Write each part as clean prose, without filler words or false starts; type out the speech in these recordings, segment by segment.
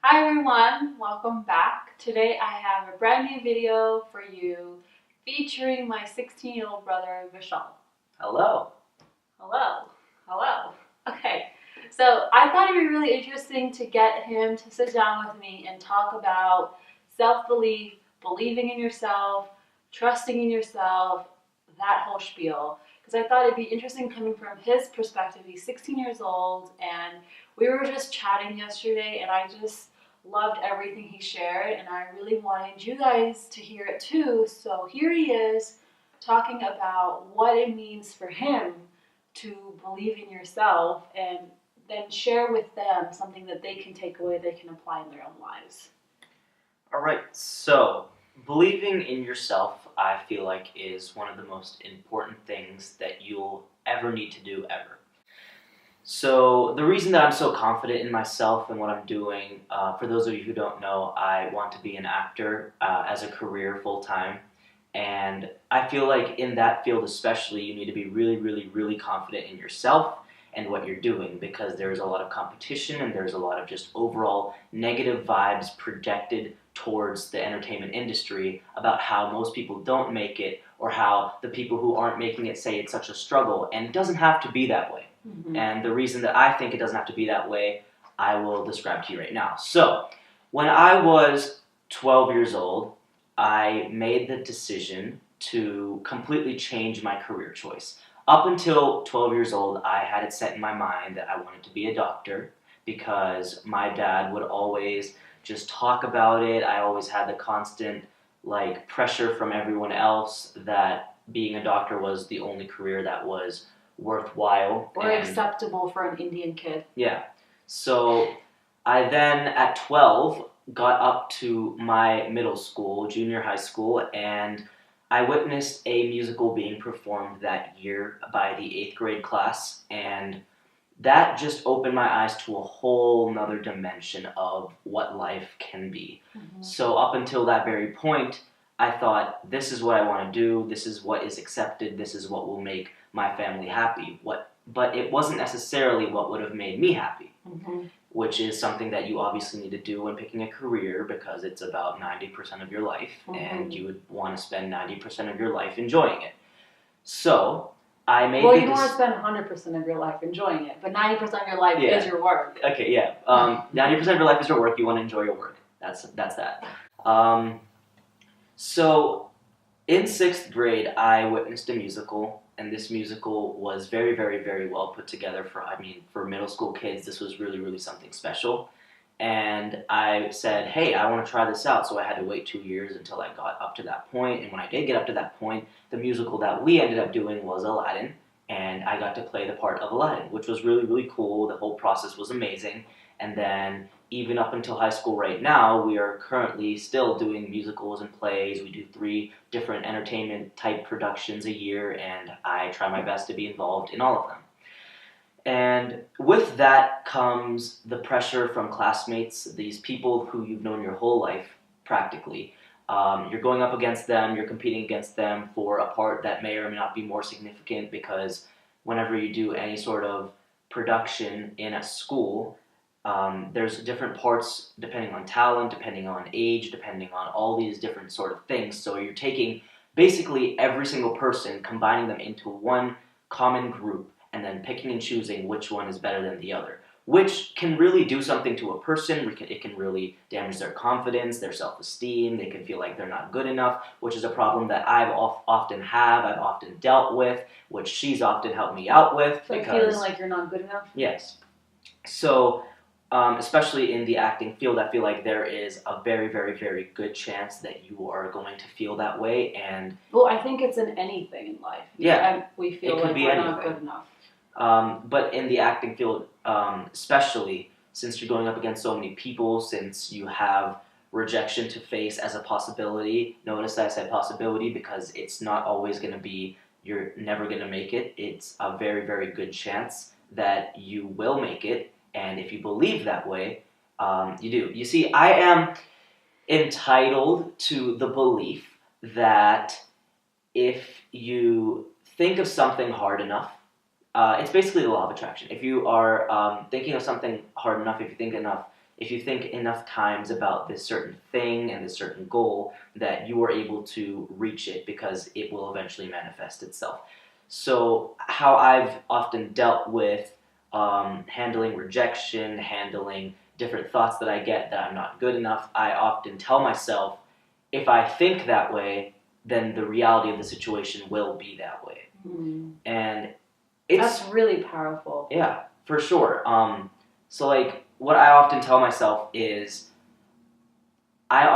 Hi everyone, welcome back. Today I have a brand new video for you featuring my 16-year-old brother Vishal. Hello. Hello. Hello. Okay, so I thought it'd be really interesting to get him to sit down with me and talk about self-belief, believing in yourself, trusting in yourself, that whole spiel. Because I thought it'd be interesting coming from his perspective. He's 16 years old and we were just chatting yesterday and I just loved everything he shared and I really wanted you guys to hear it too. So here he is talking about what it means for him to believe in yourself and then share with them something that they can take away, they can apply in their own lives. All right, so believing in yourself, I feel like, is one of the most important things that you'll ever need to do ever. So the reason that I'm so confident in myself and what I'm doing, for those of you who don't know, I want to be an actor as a career full-time. And I feel like in that field especially, you need to be really, really, really confident in yourself and what you're doing, because there's a lot of competition and there's a lot of just overall negative vibes projected towards the entertainment industry about how most people don't make it or how the people who aren't making it say it's such a struggle, and it doesn't have to be that way. Mm-hmm. And the reason that I think it doesn't have to be that way, I will describe to you right now. So, when I was 12 years old, I made the decision to completely change my career choice. Up until 12 years old, I had it set in my mind that I wanted to be a doctor because my dad would always just talk about it. I always had the constant pressure from everyone else that being a doctor was the only career that was worthwhile. Or acceptable for an Indian kid. Yeah. So I then, at 12, got up to my middle school, junior high school, and I witnessed a musical being performed that year by the 8th grade class, and that just opened my eyes to a whole nother dimension of what life can be. Mm-hmm. So up until that very point, I thought, this is what I want to do, this is what is accepted, this is what will make my family happy. But it wasn't necessarily what would have made me happy. Mm-hmm. Which is something that you obviously need to do when picking a career, because it's about 90% of your life, mm-hmm. and you would want to spend 90% of your life enjoying it. So I made you don't want to spend 100% of your life enjoying it, but 90% of your life is your work. Okay, yeah. 90% of your life is your work. You want to enjoy your work. That's that. So in 6th grade, I witnessed a musical. And this musical was very, very, very well put together for middle school kids. This was really, really something special. And I said, hey, I want to try this out. So I had to wait 2 years until I got up to that point. And when I did get up to that point, the musical that we ended up doing was Aladdin. And I got to play the part of Aladdin, which was really, really cool. The whole process was amazing. And then even up until high school right now, we are currently still doing musicals and plays. We do 3 different entertainment type productions a year, and I try my best to be involved in all of them. And with that comes the pressure from classmates, these people who you've known your whole life, practically. You're going up against them, you're competing against them for a part that may or may not be more significant, because whenever you do any sort of production in a school, there's different parts depending on talent, depending on age, depending on all these different sort of things. So you're taking basically every single person, combining them into one common group, and then picking and choosing which one is better than the other, which can really do something to a person. It can really damage their confidence, their self-esteem. They can feel like they're not good enough, which is a problem that I've often dealt with, which she's often helped me out with. So feeling like you're not good enough? Yes. So especially in the acting field, I feel like there is a very, very, very good chance that you are going to feel that way. And well, I think it's in anything in life. Yeah, we feel like we're not good enough. But in the acting field, especially since you're going up against so many people, since you have rejection to face as a possibility. Notice that I said possibility, because it's not always going to be you're never going to make it. It's a very, very good chance that you will make it. And if you believe that way, you do. You see, I am entitled to the belief that if you think of something hard enough, it's basically the law of attraction. If you are thinking of something hard enough, if you think enough, if you think enough times about this certain thing and this certain goal, that you are able to reach it because it will eventually manifest itself. So how I've often dealt with handling rejection, handling different thoughts that I get that I'm not good enough, I often tell myself, if I think that way, then the reality of the situation will be that way. And that's really powerful. Yeah, for sure. So like what I often tell myself is I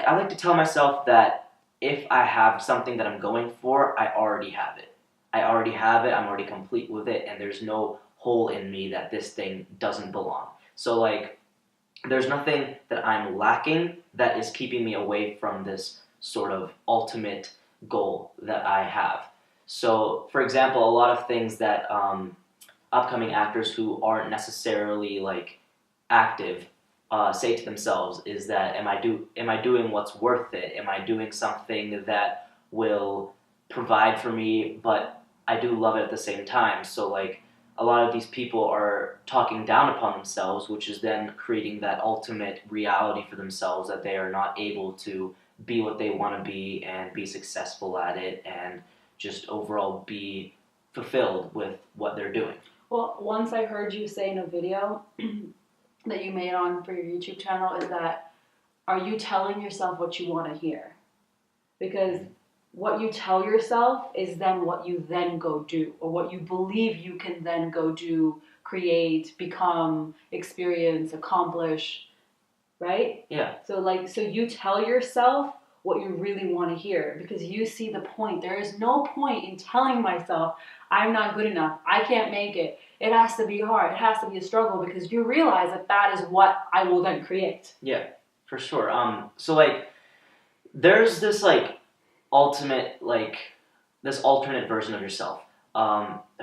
like to tell myself that if I have something that I'm going for, I already have it. I already have it. I'm already complete with it, and there's no hole in me that this thing doesn't belong. So like there's nothing that I'm lacking that is keeping me away from this sort of ultimate goal that I have. So, for example, a lot of things that upcoming actors who aren't necessarily like active say to themselves is that am I doing what's worth it? Am I doing something that will provide for me, but I do love it at the same time? So like a lot of these people are talking down upon themselves, which is then creating that ultimate reality for themselves that they are not able to be what they want to be and be successful at it and just overall be fulfilled with what they're doing. Well, once I heard you say in a video that you made on for your YouTube channel is that, are you telling yourself what you want to hear? Because what you tell yourself is then what you then go do, or what you believe you can then go do, create, become, experience, accomplish, right? Yeah. So you tell yourself what you really want to hear because you see the point. There is no point in telling myself I'm not good enough, I can't make it, it has to be hard, it has to be a struggle, because you realize that that is what I will then create. Yeah, for sure. So like there's this like ultimate like this alternate version of yourself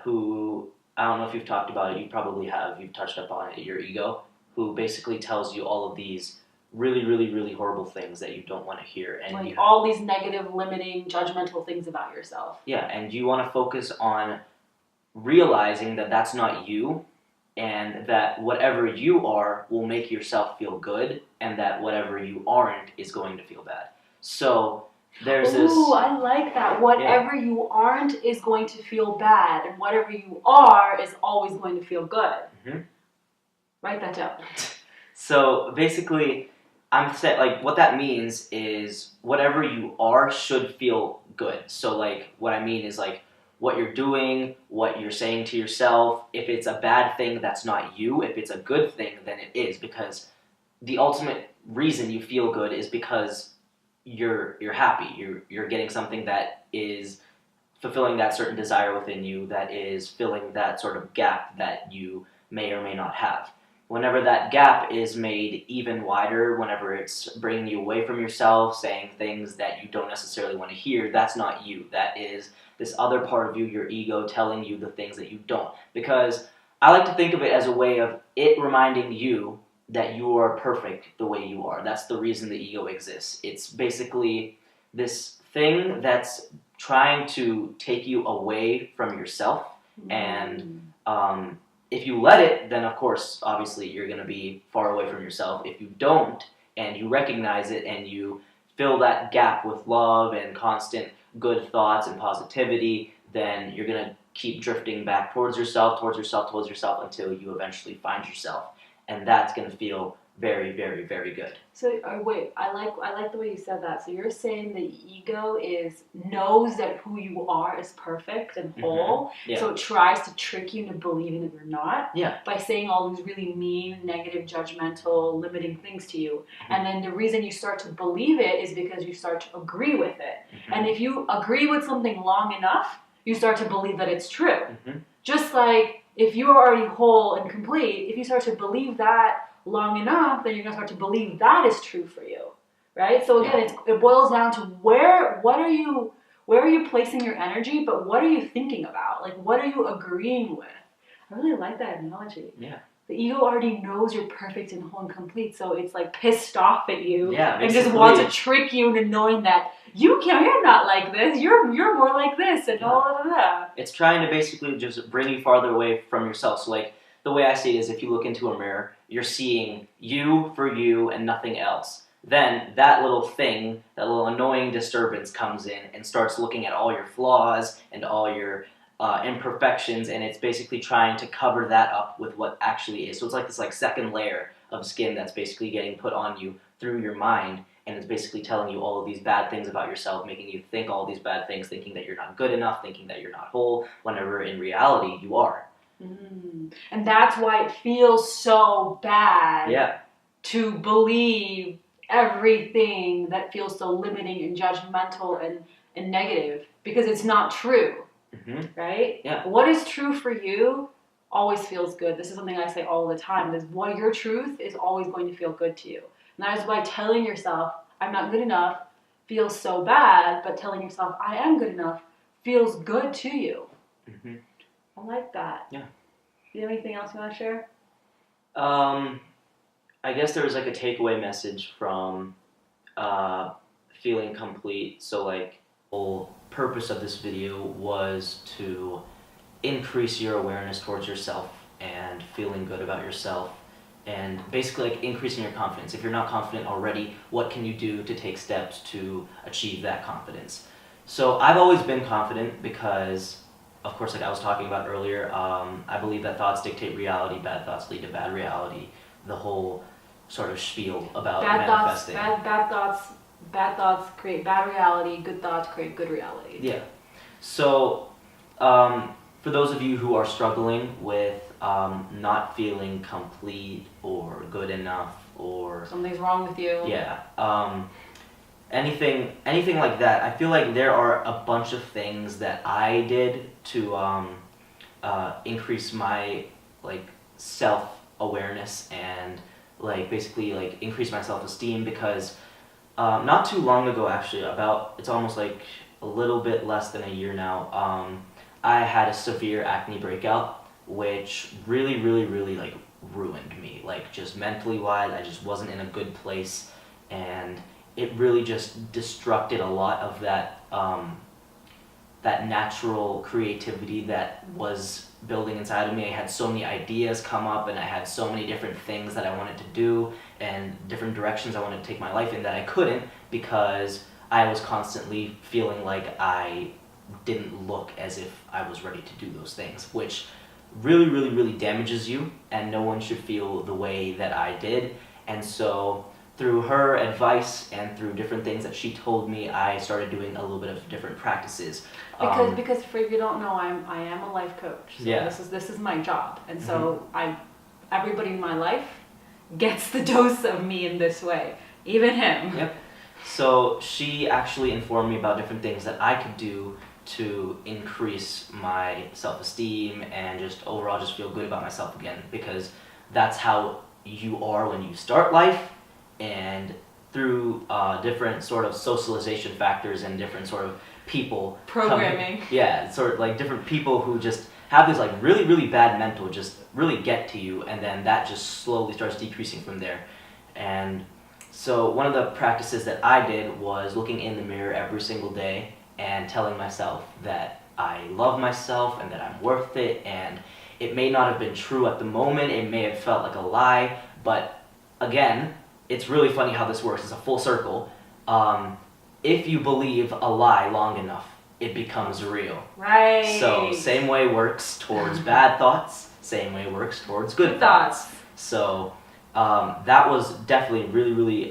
who I don't know if you've talked about it, you probably have, you've touched upon it, your ego, who basically tells you all of these really, really, really horrible things that you don't want to hear. And like all these negative, limiting, judgmental things about yourself. Yeah, and you want to focus on realizing that that's not you, and that whatever you are will make yourself feel good, and that whatever you aren't is going to feel bad. So there's this... Ooh, I like that. Whatever you aren't is going to feel bad, and whatever you are is always going to feel good. Mm-hmm. Write that down. So basically, I'm set, like what that means is whatever you are should feel good. So like what I mean is like what you're doing, what you're saying to yourself. If it's a bad thing, that's not you. If it's a good thing, then it is, because the ultimate reason you feel good is because you're happy. You're getting something that is fulfilling that certain desire within you, that is filling that sort of gap that you may or may not have. Whenever that gap is made even wider, whenever it's bringing you away from yourself, saying things that you don't necessarily want to hear, that's not you. That is this other part of you, your ego, telling you the things that you don't. Because I like to think of it as a way of it reminding you that you are perfect the way you are. That's the reason the ego exists. It's basically this thing that's trying to take you away from yourself, and if you let it, then of course, obviously, you're going to be far away from yourself. If you don't, and you recognize it, and you fill that gap with love and constant good thoughts and positivity, then you're going to keep drifting back towards yourself, until you eventually find yourself. And that's going to feel very, very, very good. So wait, I like the way you said that. So you're saying the ego knows that who you are is perfect and whole. Mm-hmm. Yeah. So it tries to trick you into believing that you're not. Yeah. By saying all these really mean, negative, judgmental, limiting things to you. Mm-hmm. And then the reason you start to believe it is because you start to agree with it. Mm-hmm. And if you agree with something long enough, you start to believe that it's true. Mm-hmm. Just like if you are already whole and complete, if you start to believe that long enough, then you're going to start to believe that is true for you, right? So again, it boils down to where are you placing your energy, but what are you thinking about? Like, what are you agreeing with? I really like that analogy. Yeah. The ego already knows you're perfect and whole and complete, so it's like pissed off at you and just basically wants to trick you into knowing that you're not like this, you're more like this, and all of that. It's trying to basically just bring you farther away from yourself. So like the way I see it is if you look into a mirror, you're seeing you for you and nothing else. Then that little thing, that little annoying disturbance comes in and starts looking at all your flaws and all your imperfections, and it's basically trying to cover that up with what actually is. So it's like this second layer of skin that's basically getting put on you through your mind, and it's basically telling you all of these bad things about yourself, making you think all these bad things, thinking that you're not good enough, thinking that you're not whole, whenever in reality you are. And that's why it feels so bad to believe everything that feels so limiting and judgmental and negative, because it's not true. Right? Yeah. What is true for you always feels good. This is something I say all the time. Is what your truth is always going to feel good to you. And that is why telling yourself, I'm not good enough, feels so bad, but telling yourself, I am good enough, feels good to you. I like that. Yeah. Do you have anything else you want to share? I guess there was a takeaway message from feeling complete. So the whole purpose of this video was to increase your awareness towards yourself and feeling good about yourself, and basically increasing your confidence. If you're not confident already, what can you do to take steps to achieve that confidence? So I've always been confident because, of course, I was talking about earlier, I believe that thoughts dictate reality, bad thoughts lead to bad reality. The whole sort of spiel about manifesting. Bad thoughts create bad reality, good thoughts create good reality. Yeah. So for those of you who are struggling with not feeling complete or good enough, or something's wrong with you. Yeah. Anything like that, I feel like there are a bunch of things that I did to increase my self-awareness and basically increase my self-esteem, because not too long ago, actually, it's almost a little bit less than a year now, I had a severe acne breakout, which really, really, really ruined me. Just mentally wise, I just wasn't in a good place, and it really just destructed a lot of that that natural creativity that was building inside of me. I had so many ideas come up, and I had so many different things that I wanted to do and different directions I wanted to take my life in that I couldn't, because I was constantly feeling like I didn't look as if I was ready to do those things, which really, really, really damages you, and no one should feel the way that I did. And so through her advice and through different things that she told me, I started doing a little bit of different practices. Because for if you don't know, I am a life coach. So this is my job, and so everybody in my life gets the dose of me in this way, even him. Yep. So she actually informed me about different things that I could do to increase my self-esteem and just overall just feel good about myself again, because that's how you are when you start life. And through different sort of socialization factors and different sort of people programming, sort of different people who just have this really, really bad mental just really get to you, and then that just slowly starts decreasing from there. And so one of the practices that I did was looking in the mirror every single day and telling myself that I love myself and that I'm worth it. And it may not have been true at the moment, it may have felt like a lie, but again, it's really funny how this works. It's a full circle. If you believe a lie long enough, it becomes real. Right. So same way works towards bad thoughts, same way works towards good thoughts. So that was definitely really, really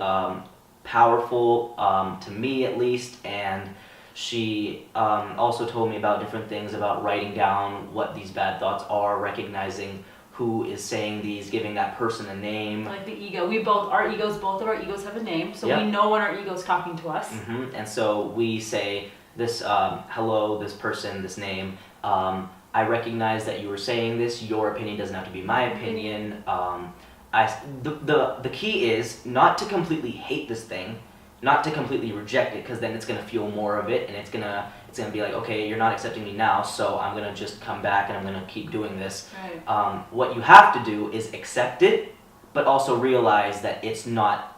powerful to me, at least. And she also told me about different things about writing down what these bad thoughts are, recognizing who is saying these, giving that person a name. Like the ego. Both of our egos have a name, so we know when our ego's talking to us. And so we say this, hello, this person, this name. I recognize that you were saying this. Your opinion doesn't have to be my opinion. The key is not to completely hate this thing, not to completely reject it, because then it's gonna feel more of it, and it's gonna be like, okay, you're not accepting me now, so I'm gonna just come back and I'm gonna keep doing this. Right. What you have to do is accept it, but also realize that it's not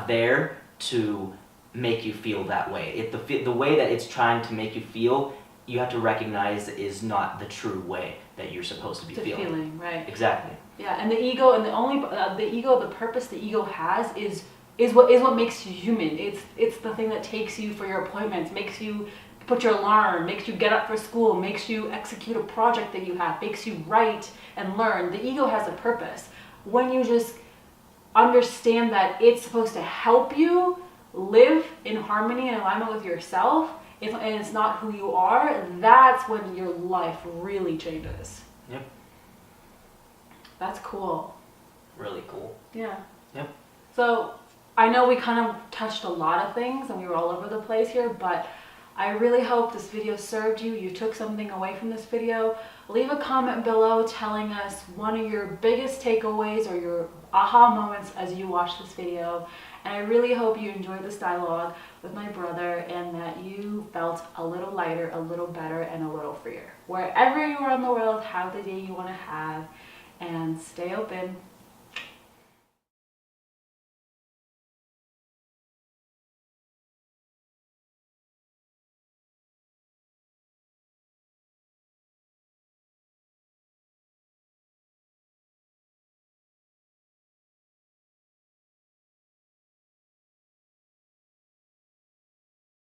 there to make you feel that way. The way that it's trying to make you feel you have to recognize is not the true way that you're supposed to be feeling. Right? Exactly. Yeah, and the ego, and the purpose the ego has is what makes you human. It's the thing that takes you for your appointments, makes you put your alarm, makes you get up for school, makes you execute a project that you have, makes you write and learn. The ego has a purpose. When you just understand that it's supposed to help you live in harmony and alignment with yourself, and it's not who you are, that's when your life really changes. Yep. That's cool. Really cool. Yeah. Yep. So I know we kind of touched a lot of things and we were all over the place here, but I really hope this video served you. You took something away from this video. Leave a comment below telling us one of your biggest takeaways or your aha moments as you watch this video. And I really hope you enjoyed this dialogue with my brother and that you felt a little lighter, a little better, and a little freer. Wherever you are in the world, have the day you want to have, and stay open.